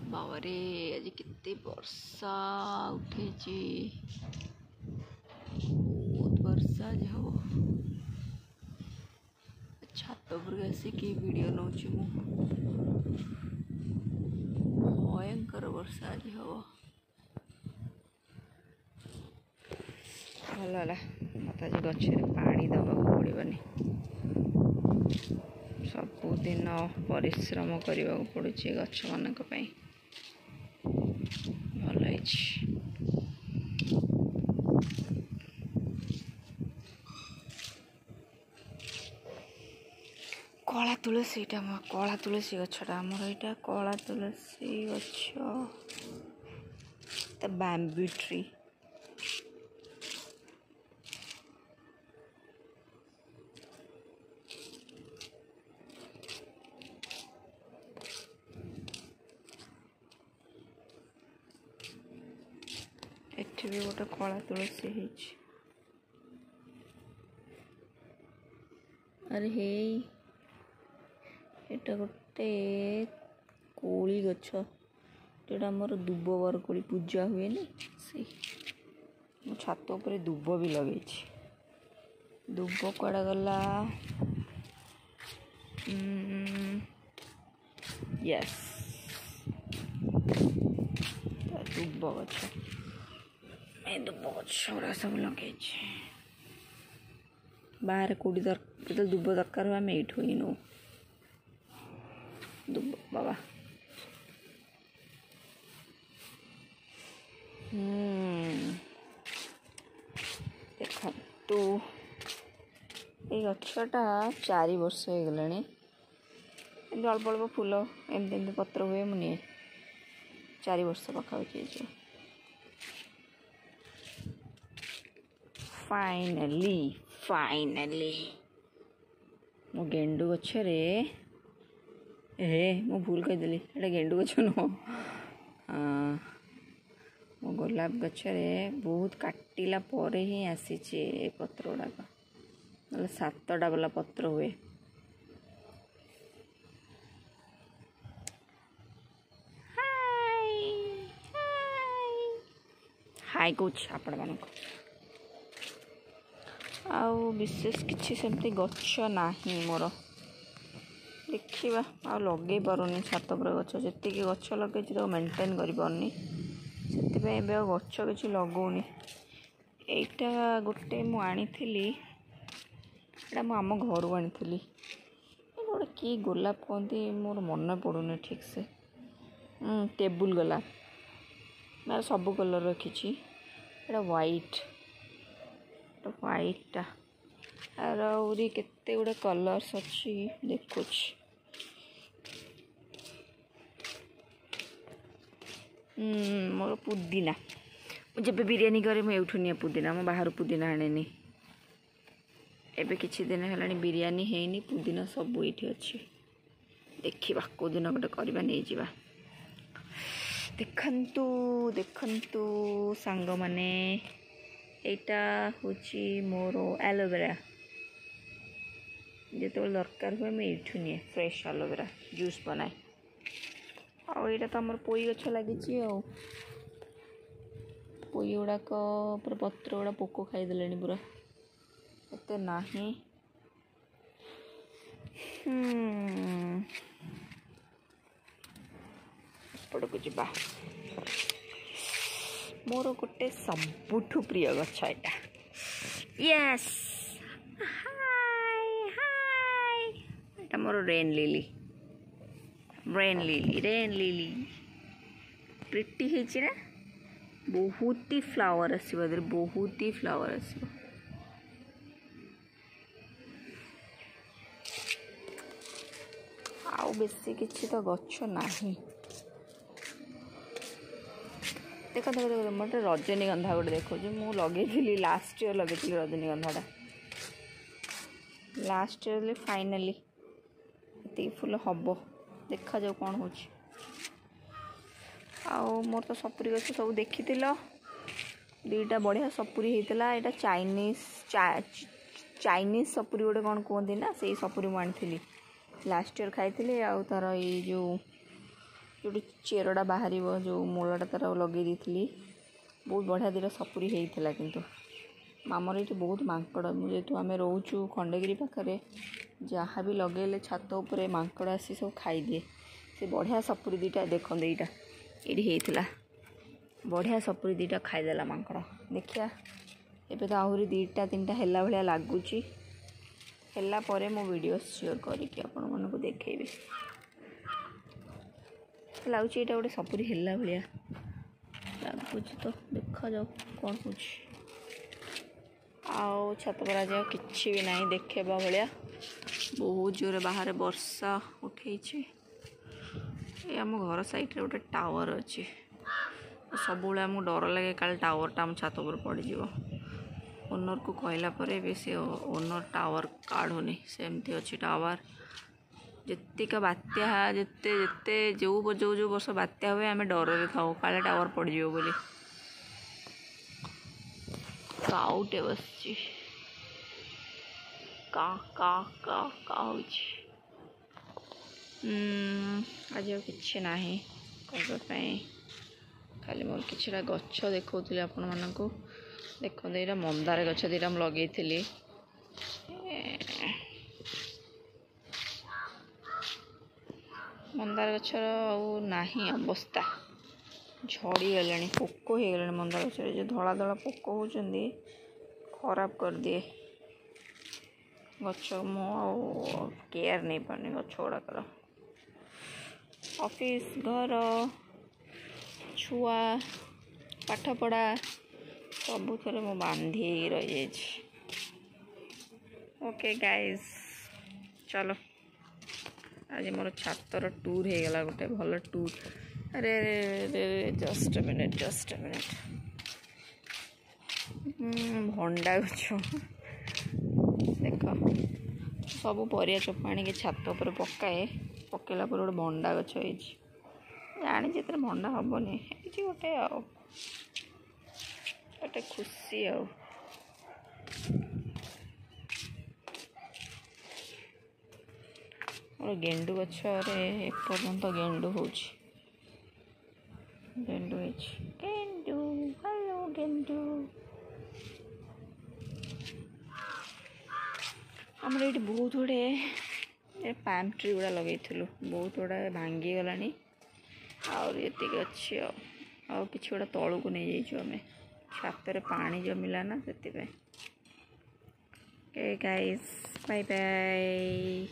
बाबारे आज केते वर्षा उठे बहुत वर्षा आज हम छात पर आसिक वीडियो नौ भयंकर वर्षा आज हम भल है मत आज गचर पानी दबा पड़ोनी सबुदिन परिश्रम करने को पड़े गच मान भल कला तुलसी कला तुलसी गछटा आमर यहाँ कला तुलसी गछ बैम्बू ट्री एठी भी गोटे कला तुलसी है अरे हे एटा गोटे कोली गछ जोटा आमर दुब बरकोली पूजा हुए नी से मो छात उपर दुब भी लगे दुब कड़ा गला यस दुब गछ दुब गछ गुड़ा सब लगे बाहर कौटी जो दुब दरकार हुआ आम ये ही नौ दुब बाबा देखो तो ये गछटा 4 वर्ष हो गलानी अल्प अल्प फूल एमती पत्र हुए मुझे 4 वर्ष पाखापाखि फाइनाली मो गेंडु गछरे मो भूल कहीदेली एटा गेंडु गछ नुह मो गोलाप गछरे बहुत काटिला परे ही आसी पत्र गुड़ाक ना 7टा वाला पत्र हुए हाय कुछ आपण मानक आउ विशेष किसी सेमती गछ नाही मोर देखा आ लगे पारुनी छात पर गछ जी गछ लगे तो मेंटेन कर पारनी से गछ किसी लगौनी एटा गोटे मु आनी आम घर आनी गोटे कि गोलाप कहती मोर मन पड़ूनी ठीक से टेबुल गोलाप मैं सब कलर रखी व्हाइट आउरी केते गुड़े कलर्स अच्छी देखुच मोर पुदीना मुझे बिरियानी करे मुझे उठुनी पुदीना मो बाहर पुदीना आने एबे किछि दिन है बिरियानी है पुदीना सब ये अच्छी देखा कौ दिन गोटे करवा नहीं जावा देखंतु देखंतु सांग माने एटा होची मोर एलोवेरा जिते दरकार हुए मैं ये निए फ्रेश एलोवेरा जूस बनाए आईटा तो आमर पोई गछ लगी पोई गुड़ाक पूरा पत्र गुड़ा पोक खाईदे पूरा एत ना एपटू जा मोर गोटे सबुठु प्रिय गछ एटा यस हाय एटा मोर रेन लिली प्रिटी है ना बहुत ही फ्लावर आसो बहुत ही फ्लावर आसो आउ बेसी किछि तो गछ नाही देख देख देख मोटे रजनीगंधा गोटे देखो मु लगे लास्ट ईयर लगे रजनीगंधाटा लास्ट ईयर फाइनाली ये फूल हम देखा जाओ कौन हो मोर तो सपुरी गछ सब देखी 2टा बढ़िया सपुरी होता यहाँ चाइनीज सपुरी गोटे कौन कहते ना से सपुरी मुझे लास्ट ईयर खाई आउ तार ये जो जो चेरटा बाहर जो मूलटा तार लगे दी बहुत बढ़िया दीटा सपुरी होता किंतु आमर ये बहुत मांकड़ जेहेतु आम रोचु खंडगिरी पाखे जहाँ भी लगे छात उपर मांकड़ आसी सब खाईदिए से बढ़िया सपुरी दीटा देख दीटा ये बढ़िया सपुरी दीटा खाईदेला मांकड़ देखिया एबे तो आहरी 2टा 3टा हैला भलिया लागुची हैला परे मो वीडियो शेयर करके आपण मानकु देखैबे लाउची एटा गोटे सपुरी हैला भलिया लागुची तो देखा जाओ कौन कुछ आओ छत पर आज किछि भी नहीं देखेबा भलिया बहुत जोरे बाहर वर्षा उठे आम घर साइड रे गोटे टावर अच्छी सब आमको डर लगे काल टावरटा आम छात पर पड़ज ओनर को कहला पर भी से ओनर टावर काढ़ुनी सेमती अच्छी टावर जितका बात्या जिते जिते जो जो जो वर्ष बात्या हुए आम डर थाऊ काले टावर पड़ बोली काउटे बस का का का का आज कि ना करने खाली मोर किछटा गछ देखौली आपण मानकु देखो ये मंदार गछ दीटा लगे मंदार गछर नहीं अवस्था झड़ी गला पोक हो गला मंदार गछ जो धला धला पोक होती खराब कर दिए गछ मो केयर नहीं पानी गछ गुड़ाकर ऑफिस घर छुआ पाठपढ़ा सबू थे मो बांधी रही ओके गाइज चलो आज मोर छातर टूर हो गला गोटे भल टूर अरे अरे जस्ट मिनिट भंडा गछ देख सब परिया चोपा आनिक छात पर पकाए पकेला पर गोटे भंडा गछ जानी जितने भंडा हेनी गोटे गोटे खुशी और गेंडु गछ एपर्यंत गेंडु हो गेंडु गेंडु हेलो गेंडु आमर ये बहुत गुड़े पाम ट्री गुड़ा लगे बहुत गुड़ा भांगी गला ये अच्छी कि गोटा तलू को नहीं जाइए आम छात पानी जमिला ना से गाइस बाय बाय।